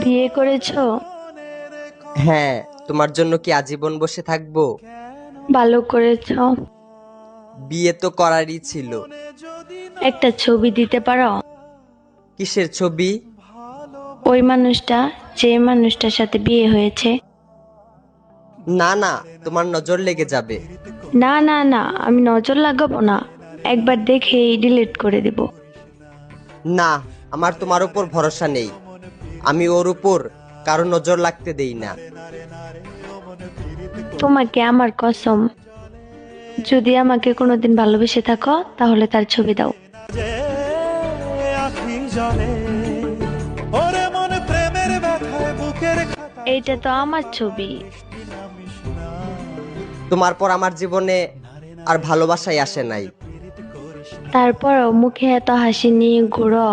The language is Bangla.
বিয়ে করেছো? হ্যাঁ, তোমার জন্য কি আজীবন বসে থাকবো? ভালো করেছো। বিয়ে তো করারই ছিল। একটা ছবি দিতে পারো? কিসের ছবি? ওই মানুষটা, যে মানুষটার সাথে বিয়ে হয়েছে। না না, তোমার নজর লেগে যাবে। না না না, আমি নজর লাগাবো না, একবার দেখেই ডিলিট করে দিব। না, আমার তোমার উপর ভরসা নেই। আমি ওর উপর কারো নজর লাগতে দেই না। তোমাকে আমার কসম, যদি আমাকে কোনোদিন ভালোবেসে থাকো তাহলে তার ছবি দাও। যে আখি জলে ওরে মন প্রেমের ব্যথায় বুকের খাতায় এইটা তো আমার ছবি। তোমার পর আমার জীবনে আর ভালোবাসাই আসে নাই। তারপরও মুখে এত হাসি নিয়ে ঘুরো।